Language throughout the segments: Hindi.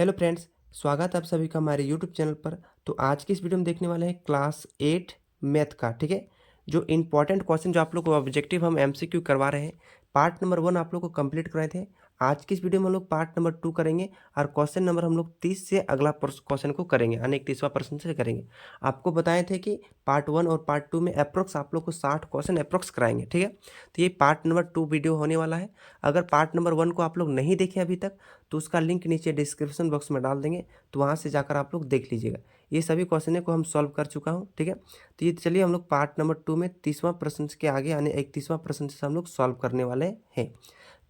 हेलो फ्रेंड्स, स्वागत है आप सभी का हमारे यूट्यूब चैनल पर। तो आज की इस वीडियो में देखने वाले हैं क्लास 8 मैथ का, ठीक है। जो इंपॉर्टेंट क्वेश्चन जो आप लोग को ऑब्जेक्टिव हम एमसीक्यू करवा रहे हैं, पार्ट नंबर 1 आप लोग को कंप्लीट कराए थे। आज की इस वीडियो में हम लोग पार्ट नंबर 2 करेंगे और क्वेश्चन नंबर हम लोग 30 से अगला क्वेश्चन को करेंगे, यानी 31वां प्रश्न से करेंगे। आपको बताए थे कि पार्ट 1 और पार्ट 2 में अप्रोक्स आप लोग को 60 क्वेश्चन अप्रोक्स कराएंगे, ठीक है। तो ये पार्ट नंबर 2 वीडियो होने वाला है। अगर पार्ट नंबर 1 को आप लोग नहीं देखे अभी तक, तो उसका लिंक नीचे डिस्क्रिप्शन बॉक्स में डाल देंगे, तो वहाँ से जाकर आप लोग देख लीजिएगा। ये सभी क्वेश्चन को हम सॉल्व कर चुका हूँ, ठीक है। तो ये चलिए हम लोग पार्ट नंबर 2 में 30वां प्रश्न के आगे यानी 31वां प्रश्न से हम लोग सॉल्व करने वाले हैं।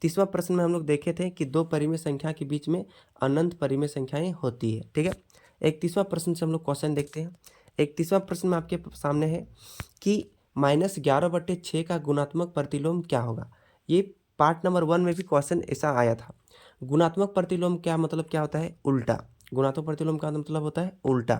30वां प्रश्न में हम लोग देखे थे कि दो परिमेय संख्या के बीच में अनंत परिमेय संख्याएं होती है, ठीक है। 31वां प्रश्न से हम लोग क्वेश्चन देखते हैं। 31वां प्रश्न में आपके सामने है कि -11/6 का गुणात्मक प्रतिलोम क्या होगा। ये पार्ट नंबर 1 में भी क्वेश्चन ऐसा आया था। गुणात्मक प्रतिलोम क्या मतलब क्या होता है? उल्टा। गुणात्मक प्रतिलोम का मतलब होता है उल्टा।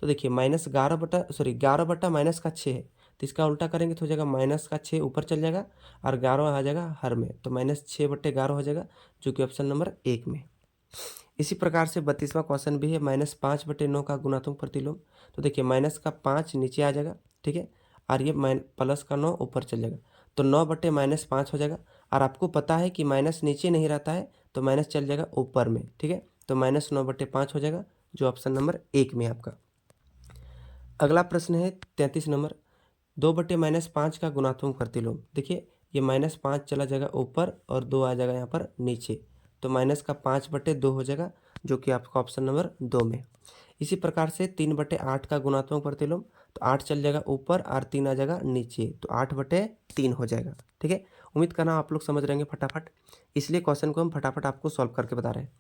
तो देखिए ग्यारह बटा माइनस का 6 है, तो इसका उल्टा करेंगे तो हो जाएगा माइनस का 6 ऊपर चल जाएगा और 11 आ जाएगा हर में, तो -6/11 हो जाएगा, जो कि ऑप्शन नंबर 1 में। इसी प्रकार से 32वां क्वेश्चन भी है, -5/9 का गुणात्मक प्रतिलोम। तो देखिए माइनस का 5 नीचे आ जाएगा, ठीक है, और ये प्लस का 9 ऊपर चल जाएगा, तो 9/-5 हो जाएगा। और आपको पता है कि माइनस नीचे नहीं रहता है, तो माइनस चल जाएगा ऊपर में, ठीक है। तो -9/5 हो जाएगा, जो ऑप्शन नंबर 1 में है आपका। अगला प्रश्न है 33 नंबर, 2/-5 का गुणात्मक प्रतिलोम। देखिए ये -5 चला जाएगा ऊपर और 2 आ जाएगा यहाँ पर नीचे, तो माइनस का 5/2 हो जाएगा, जो कि आपका ऑप्शन नंबर 2 में। इसी प्रकार से 3/8 का गुणात्मक प्रतिलोम, तो 8 चल जाएगा ऊपर और 3 आ जाएगा नीचे, तो 8/3 हो जाएगा, ठीक है। उम्मीद करना आप लोग समझ रहेंगे फटाफट, इसलिए क्वेश्चन को हम फटाफट आपको सॉल्व करके बता रहे हैं।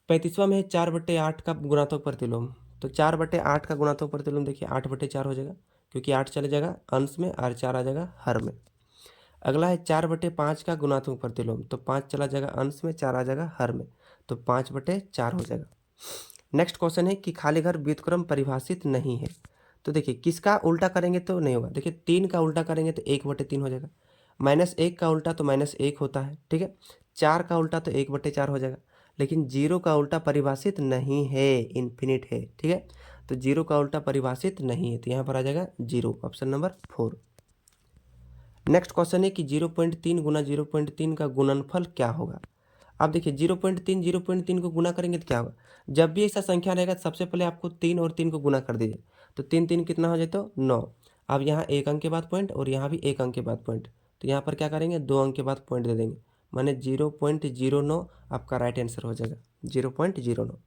35वां में है 4/8 का गुणात्मक प्रतिलोम। तो 4/8 का गुणात्मक प्रतिलोम देखिए 8/4 हो जाएगा, क्योंकि 8 चले जाएगा अंश में और 4 आ जाएगा हर में। अगला है 4/5 का गुणात्मक प्रतिलोम, तो 5 चला जाएगा अंश में, 4 आ जाएगा हर में, तो 5/4 हो जाएगा। नेक्स्ट क्वेश्चन है कि खाली घर व्युत्क्रम परिभाषित नहीं है। तो देखिए किसका उल्टा करेंगे तो नहीं होगा। देखिए 3 का उल्टा करेंगे तो 1/3 हो जाएगा, -1 का उल्टा तो -1 होता है, ठीक है। 4 का उल्टा तो 1/4 हो जाएगा, लेकिन 0 का उल्टा परिभाषित नहीं है, इन्फिनिट है, ठीक है। तो 0 का उल्टा परिभाषित नहीं है, तो यहाँ पर आ जाएगा 0, ऑप्शन नंबर 4। नेक्स्ट क्वेश्चन है कि 0.3 गुना 0.3 का गुणनफल क्या होगा। अब देखिए 0.3 को गुना करेंगे तो क्या होगा। जब भी ऐसा संख्या रहेगा तो सबसे पहले आपको 3 और 3 को गुना कर दीजिए, तो 3 3 कितना हो जाए तो 9। अब यहाँ 1 अंक के बाद पॉइंट और यहाँ भी 1 अंक के बाद पॉइंट, तो यहाँ पर क्या करेंगे 2 अंक के बाद पॉइंट दे देंगे, माने 0.09 आपका राइट आंसर हो जाएगा, 0.09।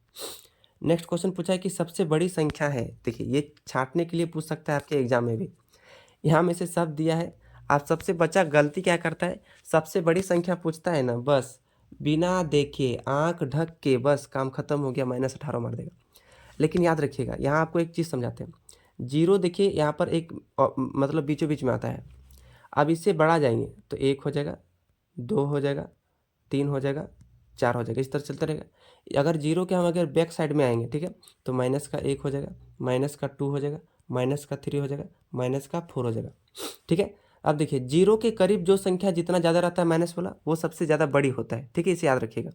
नेक्स्ट क्वेश्चन पूछा है कि सबसे बड़ी संख्या है। देखिए ये छांटने के लिए पूछ सकता है आपके एग्जाम में भी, यहाँ में से सब दिया है। आप सबसे बच्चा गलती क्या करता है, सबसे बड़ी संख्या पूछता है ना, बस बिना देखे आंख ढक के बस काम खत्म हो गया, -18 मार देगा। लेकिन याद रखिएगा, यहाँ आपको एक चीज़ समझाते हैं। जीरो देखिए यहाँ पर एक मतलब बीचों बीच में आता है। अब इससे बढ़ा जाएंगे तो 1 हो जाएगा, 2 हो जाएगा, 3 हो जाएगा, 4 हो जाएगा, इस तरह चलता रहेगा। अगर जीरो के हम अगर बैक साइड में आएंगे, ठीक है, तो माइनस का 1 हो जाएगा, माइनस का 2 हो जाएगा, माइनस का 3 हो जाएगा, माइनस का 4 हो जाएगा, ठीक है। अब देखिए जीरो के करीब जो संख्या जितना ज़्यादा रहता है माइनस वाला, वो सबसे ज़्यादा बड़ी होता है, ठीक है, इसे याद रखिएगा।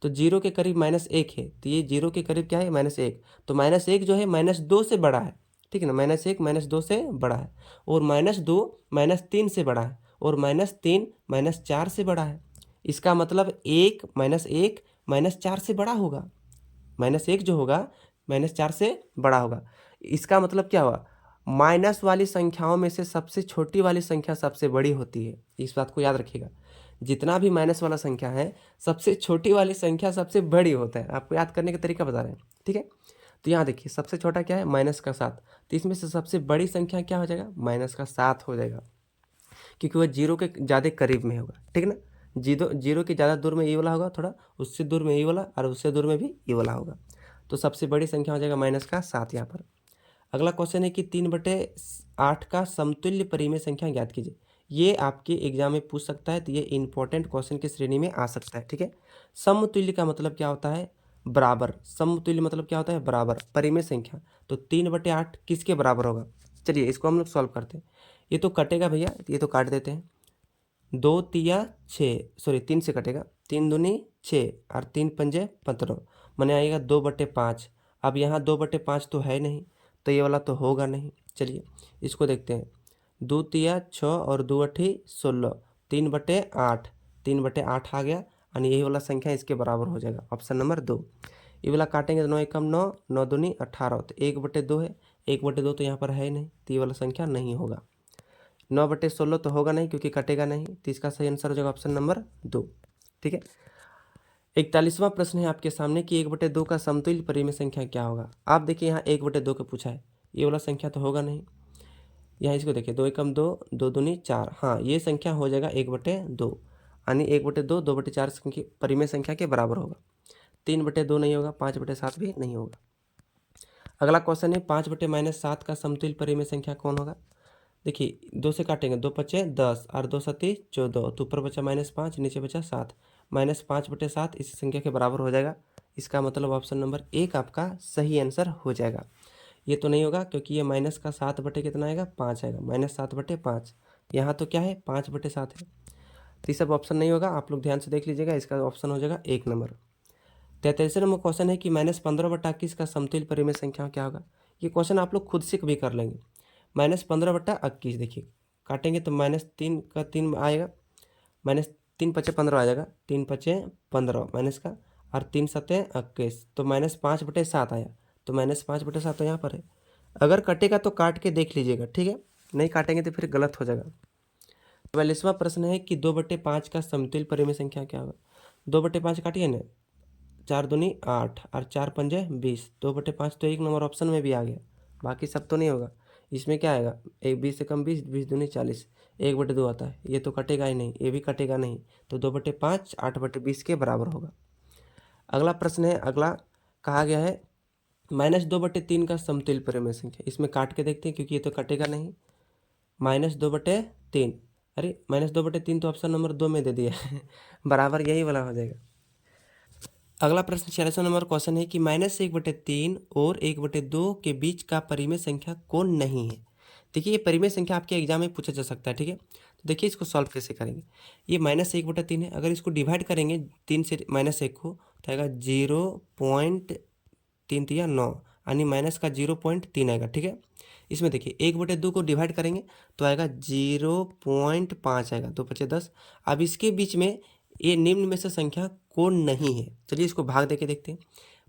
तो जीरो के करीब -1 है, तो ये जीरो के करीब क्या है -1, तो -1 जो है -2 से बड़ा है, ठीक है ना। -1 -2 से बड़ा है, और -2 -3 से बड़ा है, और -3 -4 से बड़ा है। इसका मतलब 1 -4 से बड़ा होगा, -1 जो होगा -4 से बड़ा होगा। इसका मतलब क्या हुआ, माइनस वाली संख्याओं में से सबसे छोटी वाली संख्या सबसे बड़ी होती है, इस बात को याद रखिएगा। जितना भी माइनस वाला संख्या है, सबसे छोटी वाली संख्या सबसे बड़ी होता है। आपको याद करने का तरीका बता रहे हैं, ठीक है। तो यहाँ देखिए सबसे छोटा क्या है, -7, तो इसमें से सबसे बड़ी संख्या क्या हो जाएगा, -7 हो जाएगा, क्योंकि वह जीरो के ज़्यादा करीब में होगा, ठीक है ना। जीरो के ज़्यादा दूर में ये वाला होगा, थोड़ा उससे दूर में ये वाला, और उससे दूर में भी ये वाला होगा, तो सबसे बड़ी संख्या हो जाएगा -7 यहाँ पर। अगला क्वेश्चन है कि 3/8 का समतुल्य परिमेय संख्या ज्ञात कीजिए। ये आपके एग्जाम में पूछ सकता है, तो ये इंपॉर्टेंट क्वेश्चन की श्रेणी में आ सकता है, ठीक है। समतुल्य का मतलब क्या होता है, बराबर। समतुल्य मतलब क्या होता है, बराबर। परिमेय संख्या, तो 3/8 किसके बराबर होगा। चलिए इसको हम लोग सॉल्व करते हैं। ये तो कटेगा भैया, ये तो काट देते हैं। 2 तिया 6, सॉरी 3 से कटेगा, 3 दूनी 6 और 3 पंजे 15, मैंने आएगा 2/5। अब यहाँ 2/5 तो है नहीं, तो ये वाला तो होगा नहीं। चलिए इसको देखते हैं। 2 तिया 6 और 2 अठी 16, 3/8, 3/8 आ गया, यानी यही वाला संख्या इसके बराबर हो जाएगा, ऑप्शन नंबर 2। ये वाला काटेंगे तो 9 एकम 9, 9 दूनी 18, तो 1/2 है, 1/2 तो यहाँ पर है नहीं, तो ये वाला संख्या नहीं होगा। 9/16 तो होगा नहीं क्योंकि कटेगा नहीं, तो इसका सही आंसर हो जाएगा ऑप्शन नंबर 2। ठीक है, 41वां प्रश्न है आपके सामने कि 1/2 का समतुल्य परिमेय संख्या क्या होगा। आप देखिए यहाँ 1/2 का पूछा है, ये वाला संख्या तो होगा नहीं। यहाँ इसको देखिए, 2 एकम 2, 2 दूनी 4, हाँ ये संख्या हो जाएगा 1/2, यानी 1/2 2/4 संख्या परिमेय संख्या के बराबर होगा। 3/2 नहीं होगा, 5/7 भी नहीं होगा। अगला क्वेश्चन है 5/-7 का समतुल्य परिमेय संख्या कौन होगा। देखिए 2 से काटेंगे, 2 5 10 और 2 7 14, तो ऊपर बचा -5, नीचे बचा 7, -5/7 इस संख्या के बराबर हो जाएगा। इसका मतलब ऑप्शन नंबर 1 आपका सही आंसर हो जाएगा। ये तो नहीं होगा क्योंकि ये माइनस का 7 बटे कितना आएगा, 5 आएगा, -7/5। यहाँ तो क्या है 5/7 है, तो ये सब ऑप्शन नहीं होगा। आप लोग ध्यान से देख लीजिएगा, इसका ऑप्शन हो जाएगा 1 नंबर। 43वां नंबर क्वेश्चन है कि -15/21 का समतुल्य परिमेय संख्या क्या होगा। ये क्वेश्चन आप लोग खुद से भी कर लेंगे। -15/21 देखिए, काटेंगे तो -3 का 3 आएगा, -3 × 5 = 15 आ जाएगा, 3 × 5 = 15 माइनस का, और 3 × 7 = 21, तो -5/7 आया, तो -5/7 तो यहाँ पर है। अगर कटेगा तो काट के देख लीजिएगा, ठीक है, नहीं काटेंगे तो फिर गलत हो जाएगा। 44वां प्रश्न है कि 2/5 का समतुल्य परिमेय संख्या क्या होगा। 2/5 काटिए ना, 4 दूनी 8 और 4 पंजे 20, 2/5 तो 1 नंबर ऑप्शन में भी आ गया, बाकी सब तो नहीं होगा। इसमें क्या आएगा, 20 से कम 20, 20 दूनी 40, 1/2 आता है, ये तो कटेगा ही नहीं, ये भी कटेगा नहीं, तो 2/5 8/20 के बराबर होगा। अगला प्रश्न है, अगला कहा गया है -2/3 का समतुल्य परिमेय संख्या। इसमें काट के देखते हैं क्योंकि ये तो कटेगा नहीं। -2/3, अरे -2/3 तो ऑप्शन नंबर 2 में दे दिया है बराबर यही वाला हो जाएगा। अगला प्रश्न 46वां नंबर क्वेश्चन है कि -1/3 और 1/2 के बीच का परिमेय संख्या कौन नहीं है। देखिए ये परिमेय संख्या आपके एग्जाम में पूछा जा सकता है, ठीक है। तो देखिए इसको सॉल्व कैसे करेंगे। ये -1/3 है, अगर इसको डिवाइड करेंगे 3 से -1 को, तो आएगा 0.3 या 9, यानी माइनस का 0.3 आएगा, ठीक है। इसमें देखिए 1/2 को डिवाइड करेंगे तो आएगा 0.5 आएगा, 2 × 5 = 10। अब इसके बीच में ये निम्न में से संख्या कौन नहीं है, चलिए इसको भाग देके देखते हैं।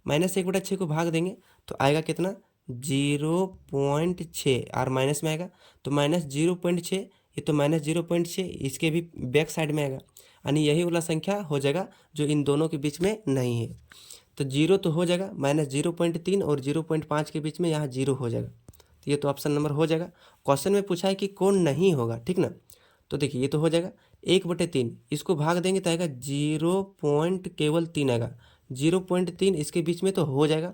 -1/6 को भाग देंगे तो आएगा कितना, 0.6, और माइनस में आएगा तो -0.6, ये तो -0.6 इसके भी बैक साइड में आएगा, यानी यही वाला संख्या हो जाएगा जो इन दोनों के बीच में नहीं है। तो 0 तो हो जाएगा, -0.3 और 0.5 के बीच में यहाँ 0 हो जाएगा, तो ये तो ऑप्शन नंबर हो जाएगा। क्वेश्चन में पूछा है कि कौन नहीं होगा, ठीक ना। तो देखिए ये तो हो जाएगा 1/3, इसको भाग देंगे तो आएगा 0.3 आएगा, 0.3 इसके बीच में तो हो जाएगा।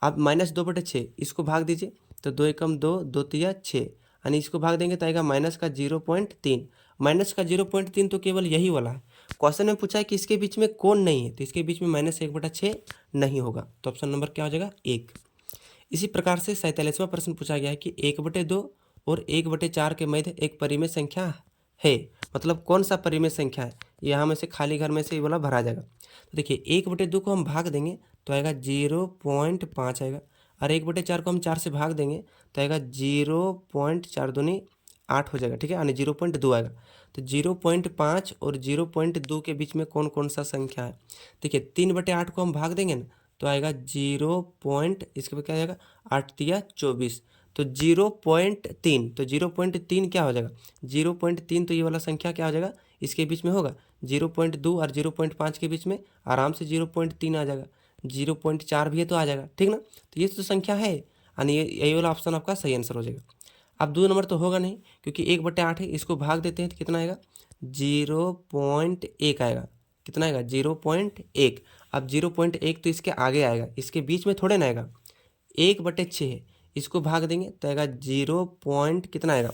अब -2/6 इसको भाग दीजिए तो 2 एकम 2, 2 तिया 6, यानी इसको भाग देंगे तो आएगा -0.3, -0.3 तो केवल यही वाला है। क्वेश्चन में पूछा है कि इसके बीच में कौन नहीं है, तो इसके बीच में -1/6 नहीं होगा, तो ऑप्शन नंबर क्या हो जाएगा 1। इसी प्रकार से 47वां प्रश्न पूछा गया है कि 1/2 और 1/4 के मध्य एक परिमेय संख्या है, मतलब कौन सा परिमेय संख्या है, यहाँ में से खाली घर में से ये वाला भरा जाएगा। तो देखिए 1/2 को हम भाग देंगे तो आएगा 0.5 आएगा, और 1/4 को हम 4 से भाग देंगे तो आएगा 0.4 दूनी 8 हो जाएगा, ठीक है, यानी 0.2 आएगा। तो 0.5 और 0.2 के बीच में कौन कौन सा संख्या है। देखिए 3/8 को हम भाग देंगे ना तो आएगा 0. इसके बाद क्या आएगा, 8 तिया 24, तो 0.3, तो 0.3 क्या हो जाएगा, 0.3 तो ये वाला संख्या क्या हो जाएगा, इसके बीच में होगा 0.2 और 0.5 के बीच में आराम से 0.3 आ जाएगा, 0.4 भी है तो आ जाएगा, ठीक ना। तो ये तो संख्या है, यानी यही वाला ऑप्शन आपका सही आंसर हो जाएगा। अब 2 नंबर तो होगा नहीं क्योंकि 1/8 है, इसको भाग देते हैं तो कितना आएगा, 0.1 आएगा, कितना आएगा 0.1। अब 0.1 तो इसके आगे आएगा, इसके बीच में थोड़े ना आएगा, 1/6 है, इसको भाग देंगे तो आएगा 0. कितना आएगा,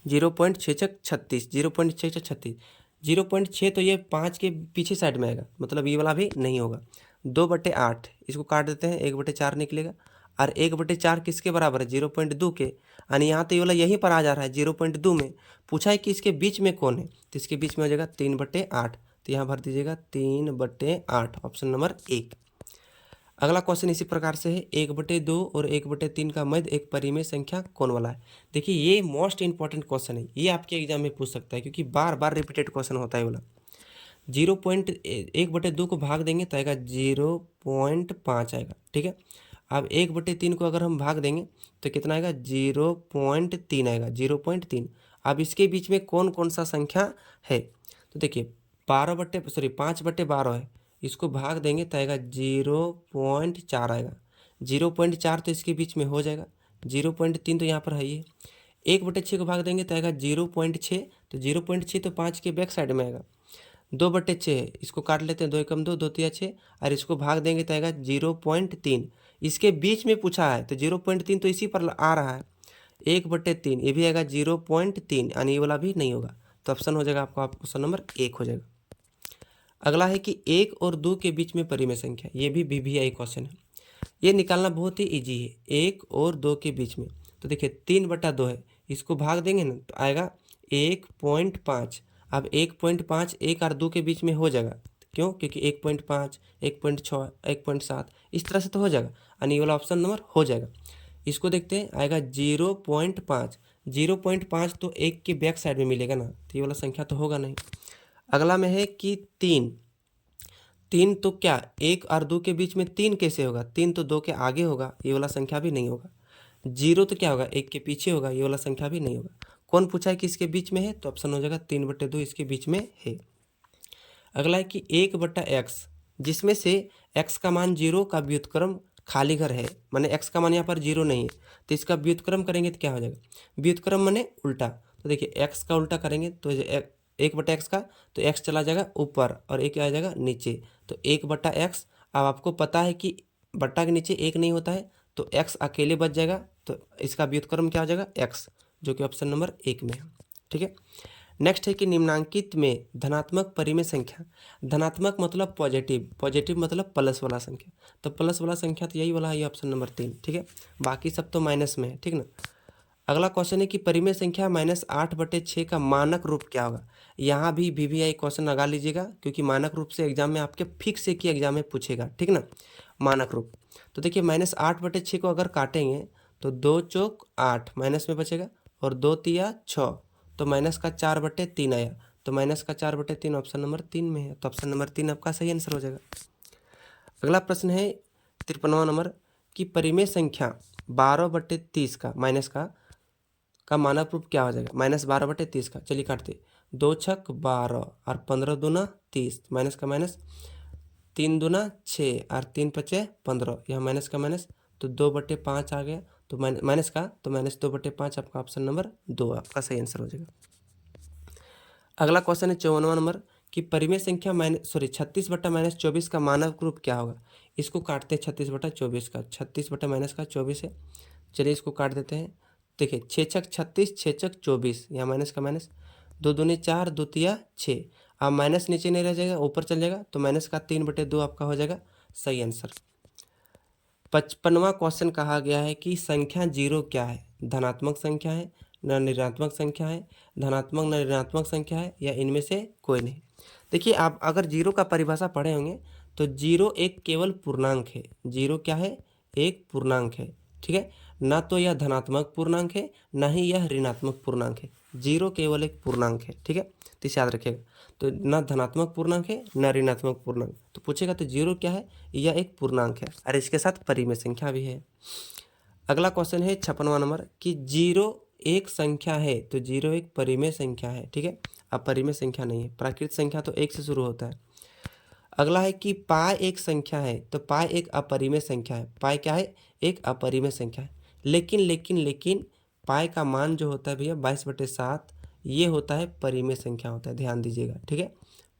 0.636, 0.636, 0.6 तो ये 5 के पीछे साइड में आएगा, मतलब ये वाला भी नहीं होगा। 2/8 इसको काट देते हैं, 1/4 निकलेगा, और 1/4 किसके बराबर है, 0.2 के, यानी यहाँ तो ये वाला यहीं पर आ जा रहा है 0.2 में। पूछा है कि इसके बीच में कौन है, तो इसके बीच में हो जाएगा 3/8, तो यहाँ भर दीजिएगा 3/8, ऑप्शन नंबर 1। अगला क्वेश्चन इसी प्रकार से है, 1/2 और 1/3 का मध्य एक परिमेय संख्या कौन वाला है। देखिए ये मोस्ट इंपॉर्टेंट क्वेश्चन है, ये आपके एग्जाम में पूछ सकता है क्योंकि बार बार रिपीटेड क्वेश्चन होता है वाला। 1/2 को भाग देंगे तो आएगा 0.5 आएगा, ठीक है। अब 1/3 को अगर हम भाग देंगे तो कितना आएगा, 0.3 आएगा, 0.3। अब इसके बीच में कौन कौन सा संख्या है, तो देखिए 5/12 है, इसको भाग देंगे तो आएगा 0.4 आएगा, 0.4 तो इसके बीच में हो जाएगा, 0.3 तो यहाँ पर है ही। 1/6 को भाग देंगे तो आएगा 0.6, तो 0.6 तो 5 के बैक साइड में आएगा। 2/6 है, इसको काट लेते हैं, 2 एकम 2, 2 तिया 6, और इसको भाग देंगे तो आएगा 0.3। इसके बीच में पूछा है तो 0.3 तो इसी पर आ रहा है। 1/3 ये भी आएगा 0.3, यानी ये वाला भी नहीं होगा, तो ऑप्शन हो जाएगा आपका ऑप्शन नंबर 1 हो जाएगा। अगला है कि 1 और 2 के बीच में परिमेय संख्या, ये भी VVI क्वेश्चन है, ये निकालना बहुत ही इजी है। 1 और 2 के बीच में, तो देखिए 3/2 है, इसको भाग देंगे ना तो आएगा 1.5। अब 1.5 1 और 2 के बीच में हो जाएगा, क्यों, क्योंकि 1.5, 1.6, 1.7 इस तरह से तो हो जाएगा, यानी ये वाला ऑप्शन नंबर हो जाएगा। इसको देखते हैं, आएगा 0.5, 0.5 तो 1 के बैक साइड में मिलेगा ना, तो ये वाला संख्या तो होगा नहीं। अगला में है कि 3 तो क्या 1 और 2 के बीच में 3 कैसे होगा, 3 तो 2 के आगे होगा, ये वाला संख्या भी नहीं होगा। 0 तो क्या होगा, 1 के पीछे होगा, ये वाला संख्या भी नहीं होगा। कौन पूछा है कि इसके बीच में है, तो ऑप्शन हो जाएगा 3/2 इसके बीच में है। अगला है कि 1/x, जिसमें से x का मान 0 का व्युत्क्रम खाली घर है, माने x का मान यहाँ पर 0 नहीं है, तो इसका व्युत्क्रम करेंगे तो क्या हो जाएगा, व्युत्क्रम माने उल्टा। तो देखिए x का उल्टा करेंगे तो 1/x का, तो x चला जाएगा ऊपर और 1 आ जाएगा नीचे, तो 1/x। अब आपको पता है कि बट्टा के नीचे 1 नहीं होता है, तो x अकेले बच जाएगा, तो इसका व्युत्क्रम क्या हो जाएगा, x, जो कि ऑप्शन नंबर 1 में है, ठीक है। नेक्स्ट है कि निम्नांकित में धनात्मक परिमेय संख्या, धनात्मक मतलब पॉजिटिव, पॉजिटिव मतलब प्लस वाला संख्या, तो प्लस वाला संख्या तो यही वाला है, ये ऑप्शन नंबर 3, ठीक है। बाकी सब तो माइनस में है, ठीक ना। अगला क्वेश्चन है कि परिमेय संख्या -8/6 का मानक रूप क्या होगा। यहाँ भी VVI क्वेश्चन लगा लीजिएगा, क्योंकि मानक रूप से एग्जाम में आपके फिक्स है कि एग्जाम में पूछेगा, ठीक ना। मानक रूप, तो देखिए -8/6 को अगर काटेंगे तो 2 चौक 8, माइनस में बचेगा, और 2 तिया 6, तो -4/3 आया, तो -4/3 ऑप्शन नंबर 3 में है, तो ऑप्शन नंबर 3 आपका सही आंसर हो जाएगा। अगला प्रश्न है 53वां नंबर कि परिमेय संख्या 12/30 का माइनस का मानक रूप क्या हो जाएगा, -12/30 का। चलिए काटते, 2 छक 12 और 15 दूना 30, माइनस का माइनस, 3 दूना 6 और 3 पचे 15, यह माइनस का माइनस, तो 2/5 आ गया, तो माइनस का, तो -2/5 आपका ऑप्शन नंबर 2 आपका सही आंसर हो जाएगा। अगला क्वेश्चन है 54वां नंबर कि परिमेय संख्या 36/-24 का मानक रूप क्या होगा। इसको काटते हैं 36/24 का, 36/- है, चलिए इसको काट देते हैं। देखिए 6 छक 36, 6 छक 24, यहाँ माइनस का माइनस, 2 दूनी 4, 2 तिया 6, अब माइनस नीचे नहीं रह जाएगा, ऊपर चल जाएगा, तो माइनस का 3/2 आपका हो जाएगा सही आंसर। 55वां क्वेश्चन कहा गया है कि संख्या 0 क्या है, धनात्मक संख्या है न ऋणात्मक संख्या है, धनात्मक न ऋणात्मक संख्या है, या इनमें से कोई नहीं। देखिए आप अगर 0 का परिभाषा पढ़े होंगे तो 0 एक केवल पूर्णांक है, 0 क्या है, एक पूर्णांक है, ठीक है। ना तो यह धनात्मक पूर्णांक है, ना ही यह ऋणात्मक पूर्णांक है, 0 केवल एक पूर्णांक है, ठीक है, तो इसे याद रखिएगा। तो ना धनात्मक पूर्णांक है ना ऋणात्मक पूर्णांक, तो पूछेगा तो 0 क्या है, यह एक पूर्णांक है और इसके साथ परिमेय संख्या भी है। अगला क्वेश्चन है 56वां नंबर कि 0 एक संख्या है, तो 0 एक परिमेय संख्या है, ठीक है। अब परिमेय संख्या नहीं है, प्राकृत संख्या तो 1 से शुरू होता है। अगला है कि पाई एक संख्या है, तो पाई एक अपरिमेय संख्या है, पाई क्या है, एक अपरिमेय संख्या है, लेकिन पाई का मान जो होता है भैया 22/7, ये होता है परिमेय संख्या होता है, ध्यान दीजिएगा, ठीक है।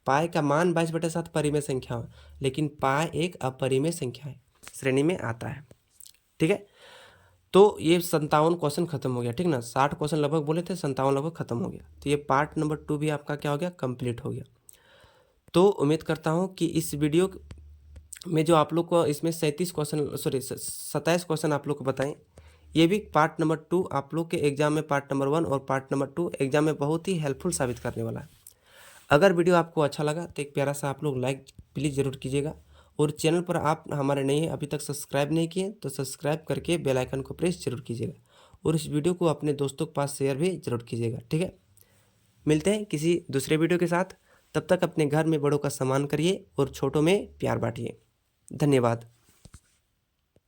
पाई का मान 22/7 परिमेय संख्या है, लेकिन पाई एक अपरिमेय संख्या है, श्रेणी में आता है, ठीक है। तो ये 57 क्वेश्चन खत्म हो गया, ठीक ना। 60 क्वेश्चन लगभग बोले थे, 57 लगभग खत्म हो गया, तो ये पार्ट नंबर 2 भी आपका क्या हो गया, कंप्लीट हो गया। तो उम्मीद करता हूँ कि इस वीडियो में जो आप लोग को इसमें 27 क्वेश्चन आप लोग को बताएं, ये भी पार्ट नंबर 2 आप लोग के एग्जाम में पार्ट नंबर 1 और पार्ट नंबर 2 एग्जाम में बहुत ही हेल्पफुल साबित करने वाला है। अगर वीडियो आपको अच्छा लगा तो एक प्यारा सा आप लोग लाइक प्लीज़ ज़रूर कीजिएगा, और चैनल पर आप हमारे नए हैं, अभी तक सब्सक्राइब नहीं किए तो सब्सक्राइब करके बेल आइकन को प्रेस जरूर कीजिएगा और इस वीडियो को अपने दोस्तों के पास शेयर भी जरूर कीजिएगा। ठीक है, मिलते हैं किसी दूसरे वीडियो के साथ। तब तक अपने घर में बड़ों का सम्मान करिए और छोटों में प्यार बांटिए। धन्यवाद।